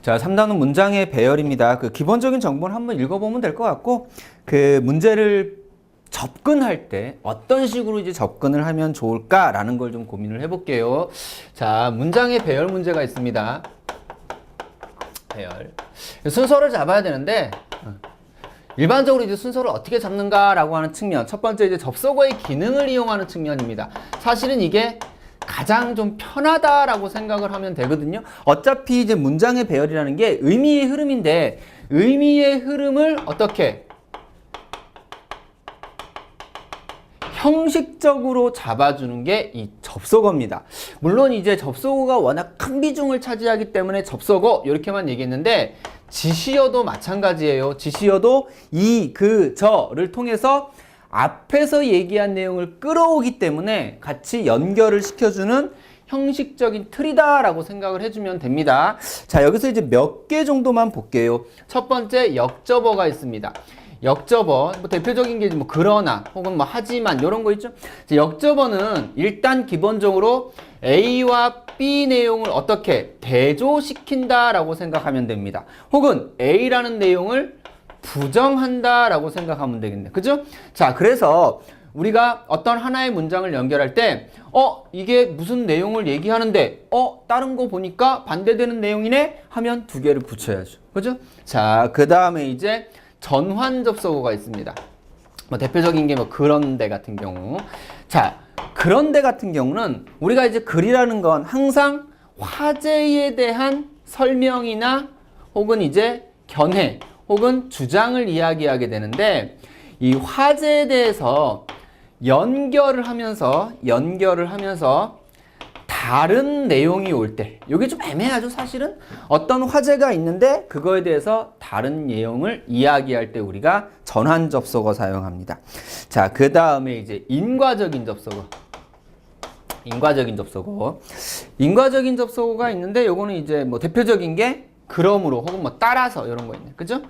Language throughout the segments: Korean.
자, 3단원 문장의 배열입니다. 그 기본적인 정보는 한번 읽어보면 될 것 같고, 그 문제를 접근할 때 어떤 식으로 이제 접근을 하면 좋을까라는 걸 좀 고민을 해볼게요. 자, 문장의 배열 문제가 있습니다. 배열. 순서를 잡아야 되는데, 일반적으로 이제 순서를 어떻게 잡는가라고 하는 측면. 첫 번째 이제 접속어의 기능을 이용하는 측면입니다. 사실은 이게 가장 좀 편하다라고 생각을 하면 되거든요. 어차피 이제 문장의 배열이라는 게 의미의 흐름인데, 의미의 흐름을 어떻게 형식적으로 잡아주는 게 이 접속어입니다. 물론 이제 접속어가 워낙 큰 비중을 차지하기 때문에 접속어 이렇게만 얘기했는데, 지시어도 마찬가지예요. 지시어도 이, 그, 저를 통해서 앞에서 얘기한 내용을 끌어오기 때문에 같이 연결을 시켜주는 형식적인 틀이다라고 생각을 해주면 됩니다. 자, 여기서 이제 몇 개 정도만 볼게요. 첫 번째, 역접어가 있습니다. 역접어, 뭐 대표적인 게 뭐 그러나 혹은 뭐 하지만 이런 거 있죠. 역접어는 일단 기본적으로 A와 B 내용을 어떻게 대조시킨다라고 생각하면 됩니다. 혹은 A라는 내용을 부정한다라고 생각하면 되겠네. 그죠? 자, 그래서 우리가 어떤 하나의 문장을 연결할 때 이게 무슨 내용을 얘기하는데 다른 거 보니까 반대되는 내용이네 하면 두 개를 붙여야죠. 그죠? 자, 그 다음에 이제 전환 접속어가 있습니다. 뭐 대표적인 게 뭐 그런데 같은 경우. 자, 그런데 같은 경우는 우리가 이제 글이라는 건 항상 화제에 대한 설명이나 혹은 이제 견해 혹은 주장을 이야기하게 되는데, 이 화제에 대해서 연결을 하면서 다른 내용이 올 때, 이게 좀 애매하죠. 사실은 어떤 화제가 있는데 그거에 대해서 다른 내용을 이야기할 때 우리가 전환 접속어 사용합니다. 자, 그 다음에 이제 인과적인 접속어. 인과적인 접속어가 있는데, 요거는 이제 뭐 대표적인 게 그러므로 혹은 뭐 따라서 이런 거 있네. 그죠?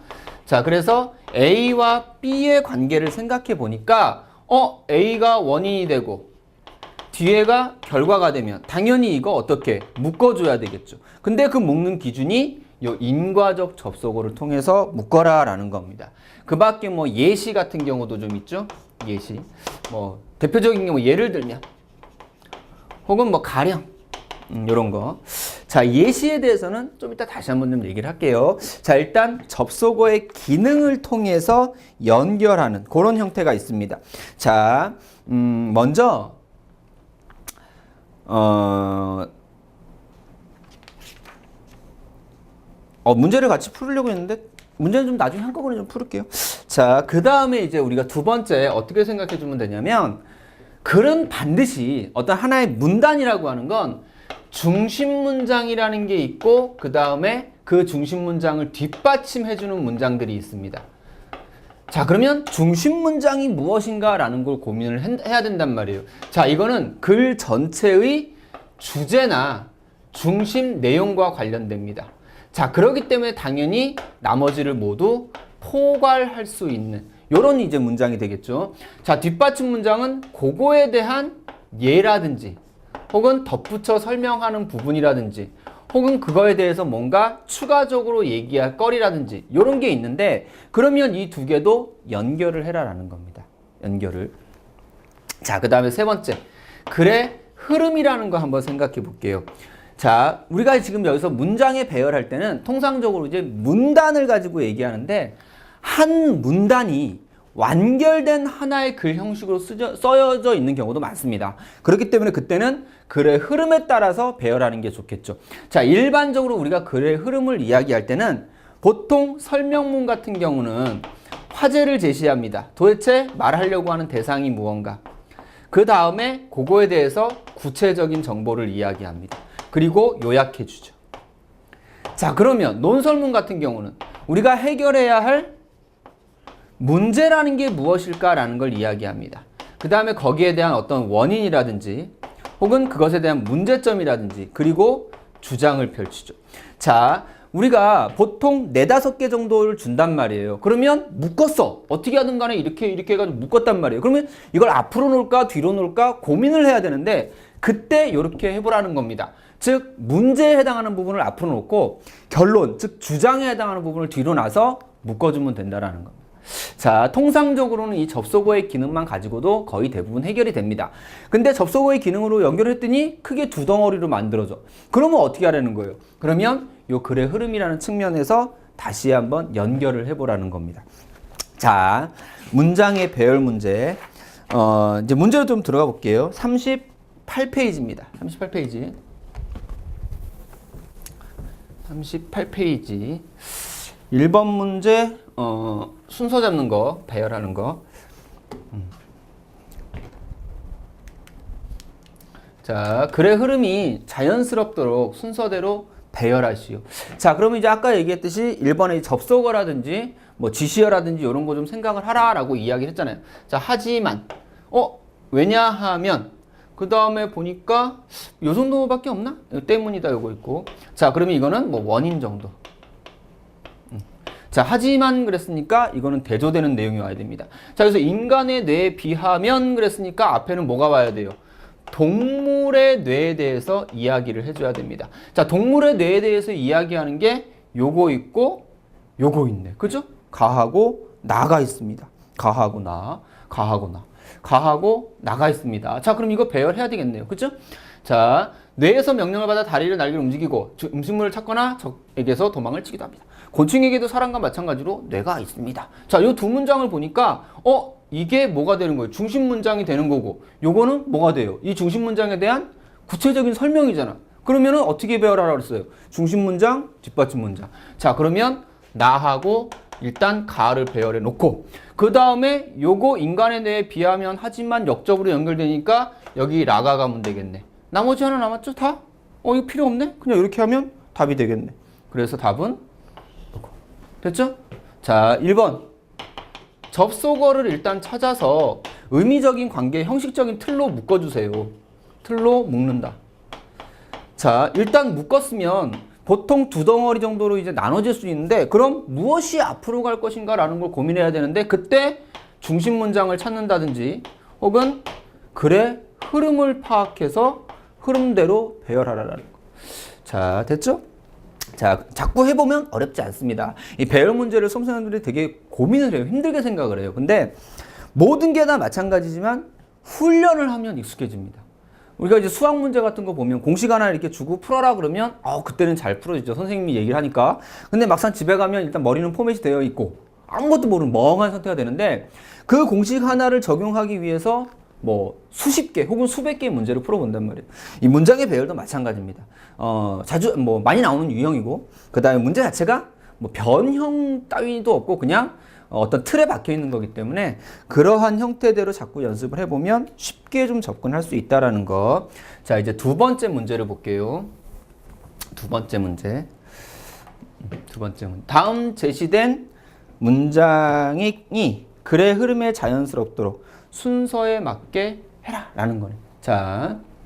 자, 그래서 A와 B의 관계를 생각해 보니까 A가 원인이 되고 뒤에가 결과가 되면 당연히 이거 어떻게 묶어줘야 되겠죠. 근데 그 묶는 기준이 요 인과적 접속어를 통해서 묶어라 라는 겁니다. 그 밖에 뭐 예시 같은 경우도 좀 있죠. 예시. 뭐 대표적인 게 뭐 예를 들면 혹은 뭐 가령 요런 거. 자, 예시에 대해서는 좀 이따 다시 한번 좀 얘기를 할게요. 자, 일단 접속어의 기능을 통해서 연결하는 그런 형태가 있습니다. 자, 먼저 문제를 같이 풀으려고 했는데 문제는 좀 나중에 한꺼번에 좀 풀을게요. 자, 그 다음에 이제 우리가 두 번째 어떻게 생각해 주면 되냐면, 글은 반드시 어떤 하나의 문단이라고 하는 건 중심 문장이라는 게 있고, 그 다음에 그 중심 문장을 뒷받침해 주는 문장들이 있습니다. 자, 그러면 중심 문장이 무엇인가 라는 걸 고민을 해야 된단 말이에요. 자, 이거는 글 전체의 주제나 중심 내용과 관련됩니다. 자, 그렇기 때문에 당연히 나머지를 모두 포괄할 수 있는 요런 이제 문장이 되겠죠. 자, 뒷받침 문장은 그거에 대한 예라든지 혹은 덧붙여 설명하는 부분이라든지 혹은 그거에 대해서 뭔가 추가적으로 얘기할 거리라든지 이런 게 있는데, 그러면 이 두 개도 연결을 해라라는 겁니다. 연결을. 자, 그 다음에 세 번째, 글의 흐름이라는 거 한번 생각해 볼게요. 자, 우리가 지금 여기서 문장의 배열할 때는 통상적으로 이제 문단을 가지고 얘기하는데, 한 문단이 완결된 하나의 글 형식으로 써져 있는 경우도 많습니다. 그렇기 때문에 그때는 글의 흐름에 따라서 배열하는 게 좋겠죠. 자, 일반적으로 우리가 글의 흐름을 이야기할 때는 보통 설명문 같은 경우는 화제를 제시합니다. 도대체 말하려고 하는 대상이 무언가. 그 다음에 그거에 대해서 구체적인 정보를 이야기합니다. 그리고 요약해 주죠. 자, 그러면 논설문 같은 경우는 우리가 해결해야 할 문제라는 게 무엇일까라는 걸 이야기합니다. 그 다음에 거기에 대한 어떤 원인이라든지 혹은 그것에 대한 문제점이라든지 그리고 주장을 펼치죠. 자, 우리가 보통 4-5개 정도를 준단 말이에요. 그러면 묶었어. 어떻게 하든 간에 이렇게 해가지고 묶었단 말이에요. 그러면 이걸 앞으로 놓을까 뒤로 놓을까 고민을 해야 되는데, 그때 이렇게 해보라는 겁니다. 즉 문제에 해당하는 부분을 앞으로 놓고 결론, 즉 주장에 해당하는 부분을 뒤로 놔서 묶어주면 된다라는 겁니다. 자, 통상적으로는 이 접속어의 기능만 가지고도 거의 대부분 해결이 됩니다. 근데 접속어의 기능으로 연결했더니 크게 두 덩어리로 만들어져. 그러면 어떻게 하라는 거예요? 그러면 요 글의 흐름이라는 측면에서 다시 한번 연결을 해보라는 겁니다. 자, 문장의 배열 문제. 이제 문제로 좀 들어가 볼게요. 38페이지입니다. 38페이지. 38페이지. 1번 문제, 순서 잡는 거, 배열하는 거. 자, 글의 흐름이 자연스럽도록 순서대로 배열하시오. 자, 그러면 이제 아까 얘기했듯이 1번의 접속어라든지 뭐 지시어라든지 이런 거 좀 생각을 하라라고 이야기를 했잖아요. 자, 하지만 왜냐하면 그 다음에 보니까 요 정도밖에 없나? 때문이다 요거 있고. 자, 그러면 이거는 뭐 원인 정도. 자, 하지만 그랬으니까 이거는 대조되는 내용이 와야 됩니다. 자, 그래서 인간의 뇌에 비하면 그랬으니까 앞에는 뭐가 와야 돼요? 동물의 뇌에 대해서 이야기를 해줘야 됩니다. 자, 동물의 뇌에 대해서 이야기하는 게 요거 있고 요거 있네. 그죠? 가하고 나가 있습니다. 가하고 나, 가하고 나, 가하고 나가 있습니다. 자, 그럼 이거 배열해야 되겠네요. 그죠? 자, 뇌에서 명령을 받아 다리를 날개를 움직이고 음식물을 찾거나 적에게서 도망을 치기도 합니다. 곤충에게도 사람과 마찬가지로 뇌가 있습니다. 자, 이 두 문장을 보니까 이게 뭐가 되는 거예요? 중심 문장이 되는 거고 요거는 뭐가 돼요? 이 중심 문장에 대한 구체적인 설명이잖아. 그러면은 어떻게 배열하라고 그랬어요? 중심 문장, 뒷받침 문장. 자, 그러면 나하고 일단 가를 배열해 놓고 그 다음에 요거 인간의 뇌에 비하면 하지만 역적으로 연결되니까 여기 라가 가면 되겠네. 나머지 하나 남았죠? 다? 이거 필요 없네? 그냥 이렇게 하면 답이 되겠네. 그래서 답은 됐죠? 자, 1번. 접속어를 일단 찾아서 의미적인 관계, 형식적인 틀로 묶어주세요. 틀로 묶는다. 자, 일단 묶었으면 보통 두 덩어리 정도로 이제 나눠질 수 있는데 그럼 무엇이 앞으로 갈 것인가 라는 걸 고민해야 되는데 그때 중심 문장을 찾는다든지 혹은 글의 흐름을 파악해서 흐름대로 배열하라는 거. 자, 됐죠? 자, 자꾸 해보면 어렵지 않습니다. 이 배열 문제를 수험생들이 되게 고민을 해요. 힘들게 생각을 해요. 근데 모든 게 다 마찬가지지만 훈련을 하면 익숙해집니다. 우리가 이제 수학 문제 같은 거 보면 공식 하나 이렇게 주고 풀어라 그러면 그때는 잘 풀어지죠. 선생님이 얘기를 하니까. 근데 막상 집에 가면 일단 머리는 포맷이 되어 있고 아무것도 모르는 멍한 상태가 되는데 그 공식 하나를 적용하기 위해서 뭐 수십 개 혹은 수백 개의 문제를 풀어본단 말이에요. 이 문장의 배열도 마찬가지입니다. 자주 뭐 많이 나오는 유형이고 그 다음에 문제 자체가 뭐 변형 따위도 없고 그냥 어떤 틀에 박혀 있는 거기 때문에 그러한 형태대로 자꾸 연습을 해보면 쉽게 좀 접근할 수 있다라는 거. 자, 이제 두 번째 문제를 볼게요. 두 번째 문제. 다음 제시된 문장이 글의 흐름에 자연스럽도록 순서에 맞게 해라 라는 거네. 자,